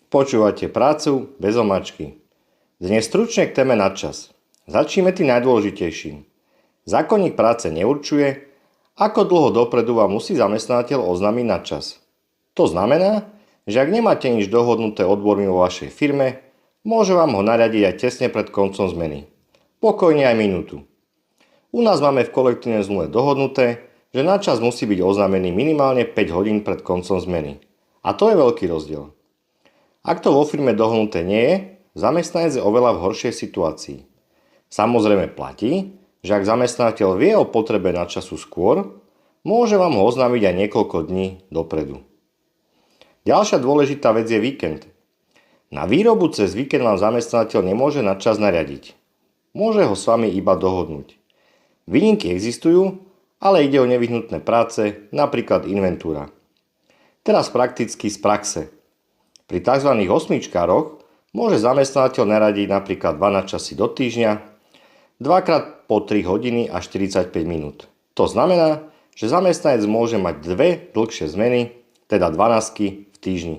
Počúvate prácu bez omačky. Dnes stručne k téme nadčas. Začneme tým najdôležitejším. Zákonník práce neurčuje, ako dlho dopredu vám musí zamestnávateľ oznámiť nadčas. To znamená, že ak nemáte nič dohodnuté odbormi vo vašej firme, môže vám ho nariadiť aj tesne pred koncom zmeny. Pokojne aj minútu. U nás máme v kolektívnej zmluve dohodnuté, že nadčas musí byť oznámený minimálne 5 hodín pred koncom zmeny. A to je veľký rozdiel. Ak to vo firme dohodnuté nie je, zamestnanec je oveľa v horšej situácii. Samozrejme platí, že ak zamestnávateľ vie o potrebe nadčasu skôr, môže vám ho oznámiť aj niekoľko dní dopredu. Ďalšia dôležitá vec je víkend. Na výrobu cez víkend vám zamestnávateľ nemôže nadčas nariadiť. Môže ho s vami iba dohodnúť. Výnimky existujú, ale ide o nevyhnutné práce, napríklad inventúra. Teraz prakticky z praxe. Pri tzv. Osmičkároch môže zamestnávateľ naradiť napríklad 2 nadčasy do týždňa, dvakrát po 3 hodiny a 45 minút. To znamená, že zamestnanec môže mať 2 dlhšie zmeny, teda 12 v týždni.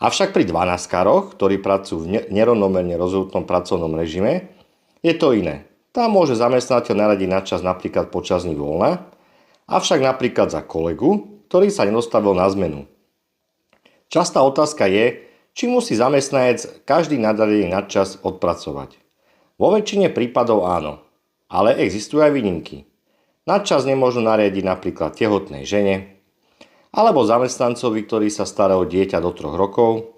Avšak pri 12-károch, ktorí pracujú v nerovnomerne rozhodnutom pracovnom režime, je to iné. Tam môže zamestnávateľ naradiť nadčas napríklad počas dní voľna, avšak napríklad za kolegu, ktorý sa nedostavil na zmenu. Častá otázka je, či musí zamestnanec každý nadadený nadčas odpracovať. Vo väčšine prípadov áno, ale existujú aj výnimky. Nadčas nemôžu nariadiť napríklad tehotnej žene, alebo zamestnancovi, ktorý sa stará o dieťa do 3 rokov,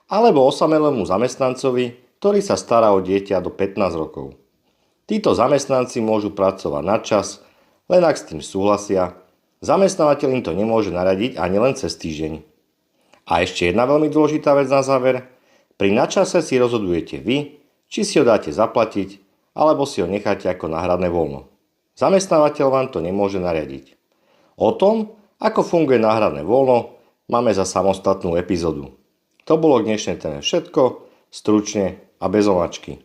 alebo osamelému zamestnancovi, ktorý sa stará o dieťa do 15 rokov. Títo zamestnanci môžu pracovať nadčas, len ak s tým súhlasia. Zamestnávateľ im to nemôže naradiť ani len cez týždeň. A ešte jedna veľmi dôležitá vec na záver. Pri nadčase si rozhodujete vy, či si ho dáte zaplatiť, alebo si ho necháte ako náhradné voľno. Zamestnávateľ vám to nemôže nariadiť. O tom, ako funguje náhradné voľno, máme za samostatnú epizódu. To bolo k dnešnej téme všetko, stručne a bez omačky.